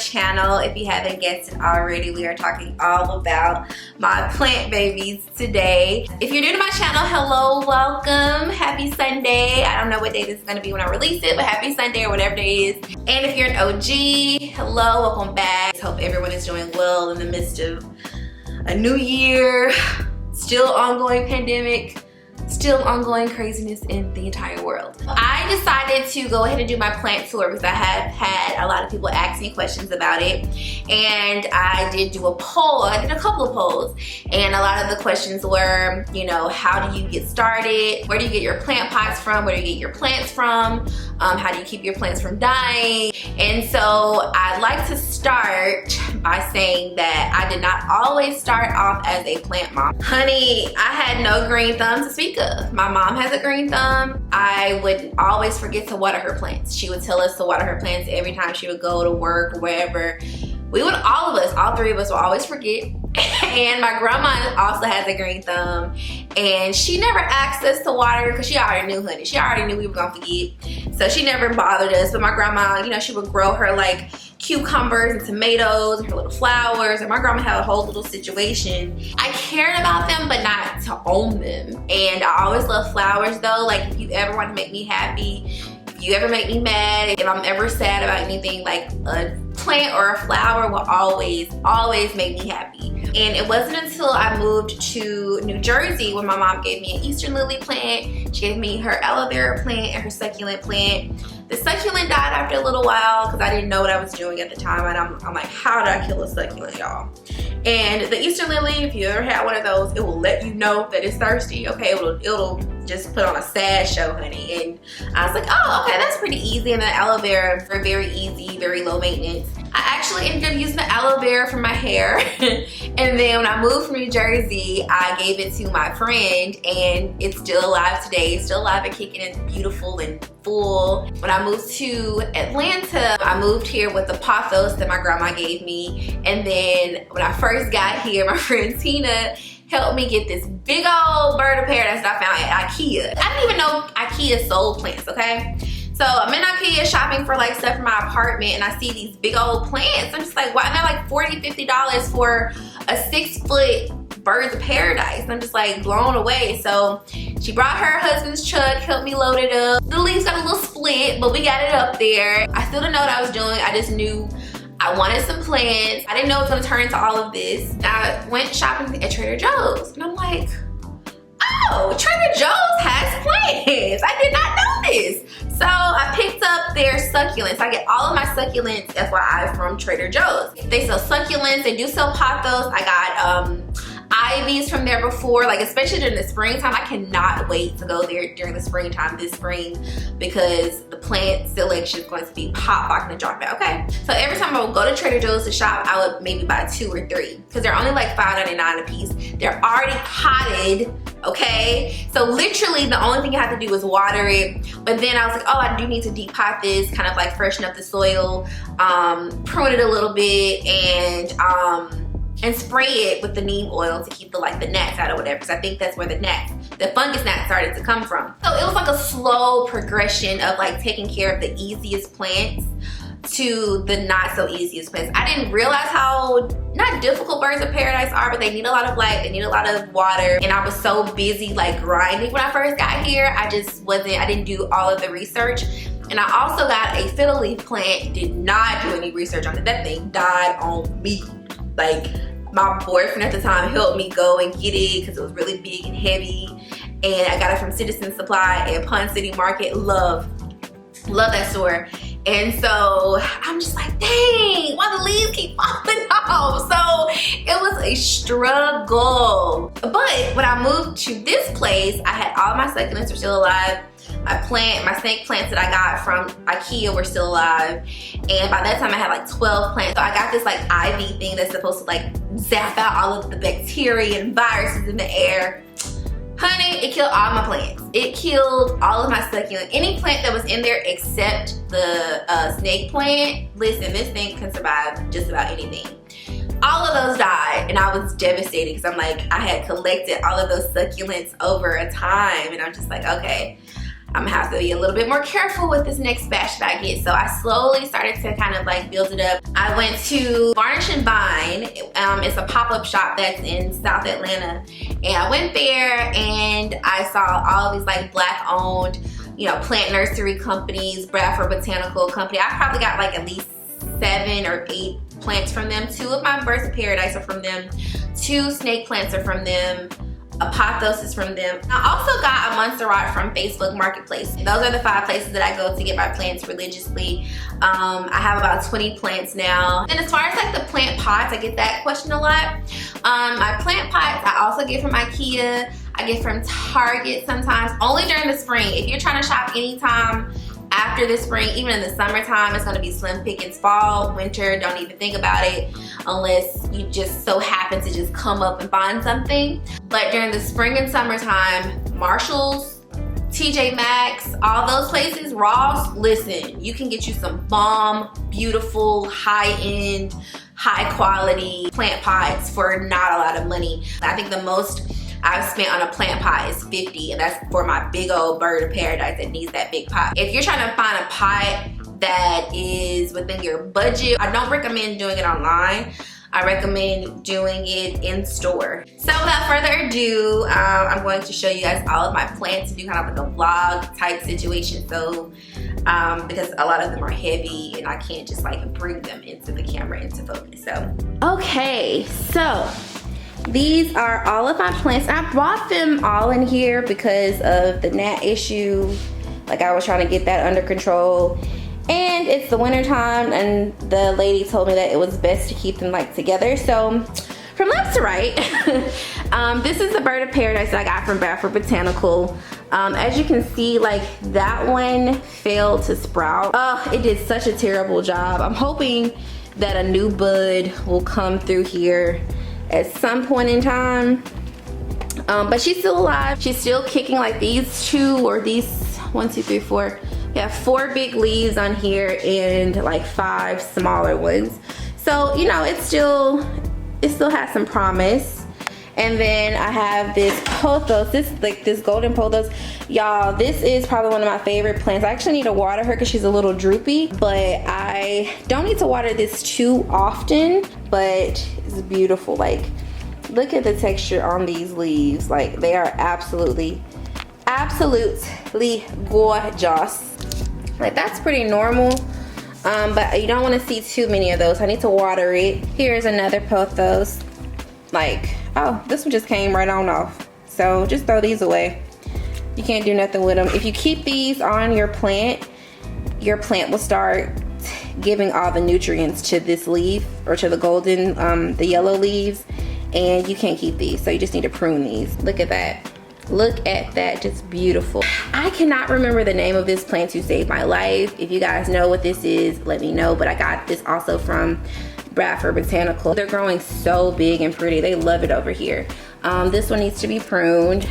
channel. If you haven't guessed it already, we are talking all about my plant babies today. If you're new to my channel, hello, welcome, happy Sunday. I don't know what day this is going to be when I release it, but happy Sunday or whatever day it is. And if you're an OG, hello, welcome back. Hope everyone is doing well in the midst of a new year, still ongoing pandemic, still ongoing craziness in the entire world. I decided to go ahead and do my plant tour because I have had a lot of people ask me questions about it, and I did do a poll. I did a couple of polls, and a lot of the questions were, you know, how do you get started? Where do you get your plant pots from? Where do you get your plants from? How do you keep your plants from dying? And so I'd like to start by saying that I did not always start off as a plant mom. Honey, I had no green thumb to speak of. My mom has a green thumb. I would always forget to water her plants. She would tell us to water her plants every time she would go to work or wherever. We would, all three of us would always forget. And my grandma also has a green thumb, and she never asked us to water because she already knew, honey. She already knew we were gonna forget. So she never bothered us. But my grandma, you know, she would grow her like cucumbers and tomatoes and her little flowers, and my grandma had a whole little situation. I cared about them, but not to own them. And I always love flowers though. Like, if you ever want to make me happy, if you ever make me mad, if I'm ever sad about anything, like a plant or a flower will always make me happy. And it wasn't until I moved to New Jersey when my mom gave me an Easter lily plant. She gave me her aloe vera plant and her succulent plant. The succulent died after a little while because I didn't know what I was doing at the time, and I'm like, how did I kill a succulent, y'all? And the Easter lily, if you ever had one of those, it will let you know that it's thirsty. Okay, it'll just put on a sad show, honey. And I was like, oh, okay, that's pretty easy. And then aloe vera, very easy, very low maintenance. I actually ended up using the aloe vera for my hair. And then when I moved from New Jersey, I gave it to my friend, and it's still alive today. It's still alive and kicking. It's beautiful and full. When I moved to Atlanta, I moved here with the Pothos that my grandma gave me. And then when I first got here, my friend Tina helped me get this big old bird of paradise that I found at Ikea. I didn't even know Ikea sold plants, okay? So I'm in Ikea shopping for like stuff for my apartment, and I see these big old plants. I'm just like, why? And they're like $40, $50 for a 6-foot birds of paradise. I'm just like blown away. So she brought her husband's truck, helped me load it up. The leaves got a little split, but we got it up there. I still didn't know what I was doing. I just knew I wanted some plants. I didn't know it was gonna turn into all of this. I went shopping at Trader Joe's, and I'm like, oh, Trader Joe's has plants. I did not know this. So I picked up their succulents. I get all of my succulents, FYI, from Trader Joe's. They sell succulents, they do sell pothos. I got ivies from there before, like especially during the springtime. I cannot wait to go there during the springtime this spring because the plant selection is going to be pop and drop out, okay? So every time I would go to Trader Joe's to shop, I would maybe buy 2 or 3 because they're only like $5.99 a piece. They're already potted, okay? So literally the only thing you have to do is water it. But then I was like, oh, I do need to depot this, kind of like freshen up the soil, prune it a little bit, and spray it with the neem oil to keep the gnats out or whatever, because I think that's where the fungus gnats started to come from. So it was like a slow progression of like taking care of the easiest plants to the not so easiest plants. I didn't realize how not difficult birds of paradise are, but they need a lot of light, they need a lot of water, and I was so busy like grinding when I first got here. I didn't do all of the research. And I also got a fiddle leaf plant, did not do any research on it. That thing died on me. Like, my boyfriend at the time helped me go and get it because it was really big and heavy. And I got it from Citizen Supply at Pond City Market. Love that store. And so I'm just like, dang, why the leaves keep falling off? So it was a struggle. But when I moved to this place, I had all my succulents were still alive. My snake plants that I got from Ikea were still alive. And by that time I had like 12 plants. So I got this like ivy thing that's supposed to like zap out all of the bacteria and viruses in the air. Honey, it killed all my plants. It killed all of my succulent. Any plant that was in there except the snake plant. Listen, this thing can survive just about anything. All of those died, and I was devastated because I'm like, I had collected all of those succulents over a time, and I'm just like, okay, I'm gonna have to be a little bit more careful with this next batch that I get. So I slowly started to kind of like build it up. I went to Varnish and Vine. It's a pop-up shop that's in South Atlanta. And I went there and I saw all of these like black owned, you know, plant nursery companies, Bradford Botanical Company. I probably got like at least 7 or 8 plants from them. 2 of my Birds of Paradise are from them. 2 snake plants are from them. A Pothos is from them. I also got a Montserrat from Facebook Marketplace. Those are the 5 places that I go to get my plants religiously. I have about 20 plants now. And as far as like the plant pots, I get that question a lot. My plant pots I also get from IKEA. I get from Target sometimes, only during the spring. If you're trying to shop anytime after the spring, even in the summertime, it's gonna be slim pickings. Fall, winter, don't even think about it unless you just so happen to just come up and find something. But during the spring and summertime, Marshalls, TJ Maxx, all those places, Ross, listen, you can get you some bomb, beautiful, high-end, high-quality plant pots for not a lot of money. I think the most I've spent on a plant pot is $50, and that's for my big old Bird of Paradise that needs that big pot. If you're trying to find a pot that is within your budget, I don't recommend doing it online. I recommend doing it in store. So without further ado, I'm going to show you guys all of my plants and do kind of like a vlog type situation. So because a lot of them are heavy and I can't just like bring them into the camera into focus. So okay, so these are all of my plants. I brought them all in here because of the gnat issue. Like I was trying to get that under control. And it's the winter time and the lady told me that it was best to keep them like together. So from left to right, this is the Bird of Paradise that I got from Bradford Botanical. As you can see, like that one failed to sprout. Oh, it did such a terrible job. I'm hoping that a new bud will come through here at some point in time. But she's still alive. She's still kicking. Like these 2 or these 1, 2, 3, 4. We have 4 big leaves on here and like 5 smaller ones. So, you know, it still has some promise. And then I have this Pothos, this golden Pothos. Y'all, this is probably one of my favorite plants. I actually need to water her because she's a little droopy, but I don't need to water this too often, but it's beautiful. Like, look at the texture on these leaves. Like, they are absolutely gorgeous. Like, that's pretty normal, but you don't want to see too many of those. I need to water it. Here's another Pothos. Like, oh, this one just came right on off. So just throw these away. You can't do nothing with them. If you keep these on your plant will start giving all the nutrients to this leaf or to the golden, the yellow leaves, and you can't keep these. So you just need to prune these. Look at that. Look at that, just beautiful. I cannot remember the name of this plant to save my life. If you guys know what this is, let me know. But I got this also from Bradford Botanical. They're growing so big and pretty. They love it over here. This one needs to be pruned.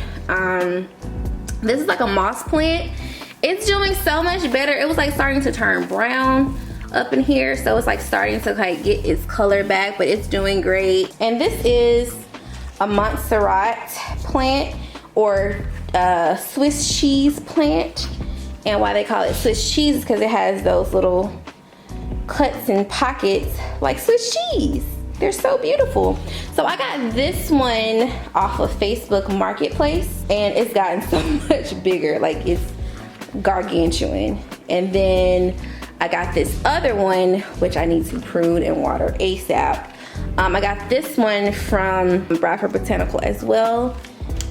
This is like a moss plant. It's doing so much better. It was like starting to turn brown up in here. So it's like starting to like get its color back, but it's doing great. And this is a Montserrat plant, or Swiss cheese plant. And why they call it Swiss cheese is because it has those little cuts and pockets like Swiss cheese. They're so beautiful. So I got this one off of Facebook Marketplace, and it's gotten so much bigger. Like, it's gargantuan. And then I got this other one, which I need to prune and water ASAP. I got this one from Bradford Botanical as well.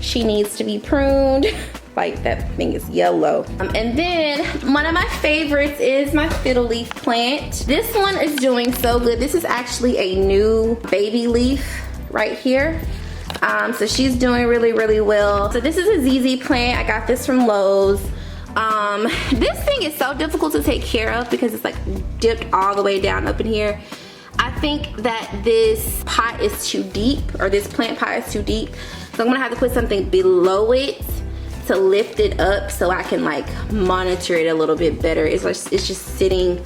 She needs to be pruned. Like, that thing is yellow. And then one of my favorites is my fiddle leaf plant. This one is doing so good. This is actually a new baby leaf right here. So she's doing really, really well. So this is a ZZ plant. I got this from Lowe's. This thing is so difficult to take care of because it's like dipped all the way down up in here. I think that this pot is too deep, or this plant pot is too deep. So I'm gonna have to put something below it to lift it up so I can like monitor it a little bit better. It's just sitting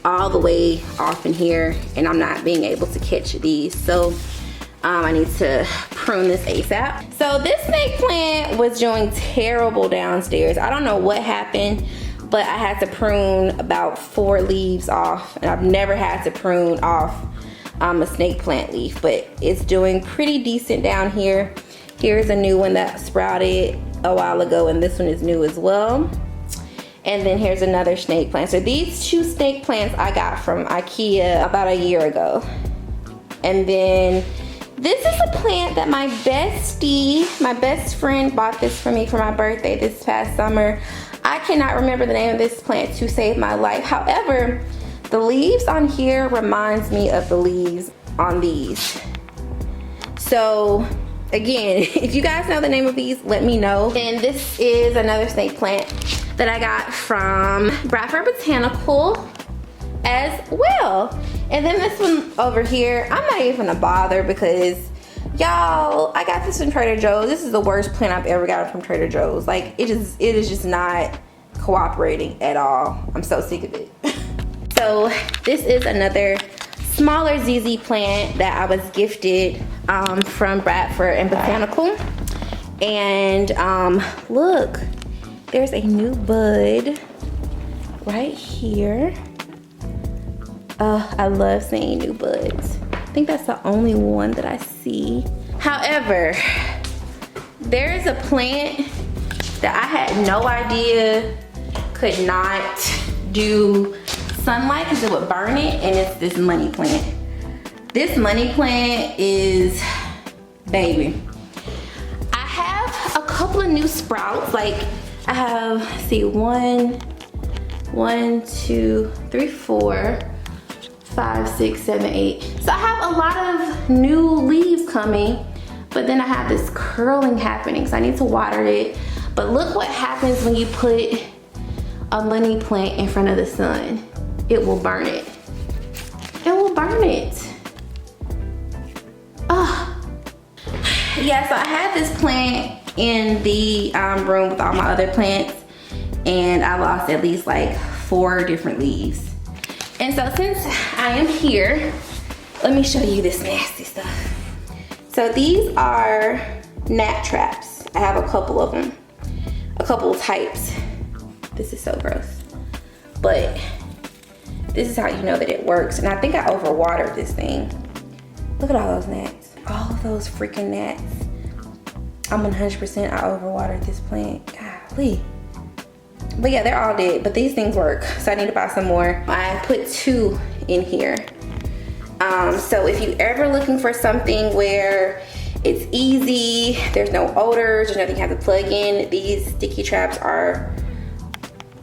all the way off in here and I'm not being able to catch these. So I need to prune this ASAP. So this snake plant was doing terrible downstairs. I don't know what happened, but I had to prune about 4 leaves off, and I've never had to prune off a snake plant leaf, but it's doing pretty decent down here. Here's a new one that sprouted a while ago, and this one is new as well. And then here's another snake plant. So these 2 snake plants I got from IKEA about a year ago. And then this is a plant that my bestie, my best friend, bought this for me for my birthday this past summer. I cannot remember the name of this plant to save my life. However, the leaves on here reminds me of the leaves on these. So again, if you guys know the name of these, let me know. And this is another snake plant that I got from Bradford Botanical as well. And then this one over here, I'm not even gonna bother because y'all, I got this from Trader Joe's. This is the worst plant I've ever gotten from Trader Joe's. Like it is just not cooperating at all. I'm so sick of it. So this is another smaller ZZ plant that I was gifted from Bradford and Botanical. And look, there's a new bud right here. I love seeing new buds. I think that's the only one that I see. However, there's a plant that I had no idea could not do sunlight because it would burn it, and it's this money plant. This money plant is, baby. I have a couple of new sprouts. Like I have, let's see, 1, 2, 3, 4, 5, 6, 7, 8. So I have a lot of new leaves coming, but then I have this curling happening, so I need to water it. But look what happens when you put a money plant in front of the sun. It will burn it. It will burn it. Oh. Yeah, so I had this plant in the room with all my other plants, and I lost at least like 4 different leaves. And so since I am here, let me show you this nasty stuff. So these are gnat traps. I have a couple of them, a couple types. This is so gross, but this is how you know that it works. And I think I overwatered this thing. Look at all those gnats, all of those freaking gnats. I'm 100% I overwatered this plant, golly. But yeah, they're all dead, but these things work. So I need to buy some more. I put 2 in here. So if you ever looking for something where it's easy, there's no odors, there's nothing you have to plug in, these sticky traps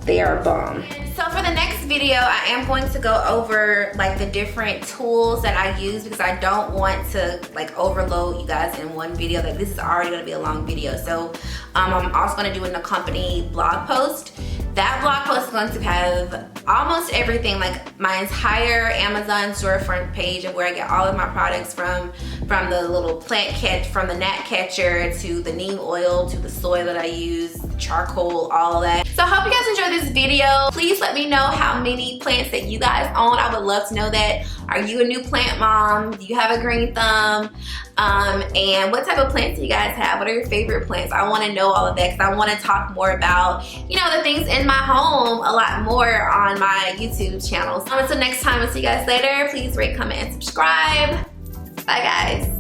they are bomb. So for the next video, I am going to go over like the different tools that I use because I don't want to like overload you guys in one video. Like this is already gonna be a long video. So I'm also gonna do an accompanying blog post. That blog post is going to have almost everything, like my entire Amazon storefront page of where I get all of my products from the little plant catch, from the gnat catcher to the neem oil to the soil that I use, the charcoal, all of that. So I hope you guys enjoyed this video. Please let me know how many plants that you guys own. I would love to know that. Are you a new plant mom? Do you have a green thumb? And what type of plants do you guys have? What are your favorite plants? I want to know all of that because I want to talk more about, you know, the things in my home a lot more on my YouTube channel. So until next time, I'll see you guys later. Please rate, comment, and subscribe. Bye guys.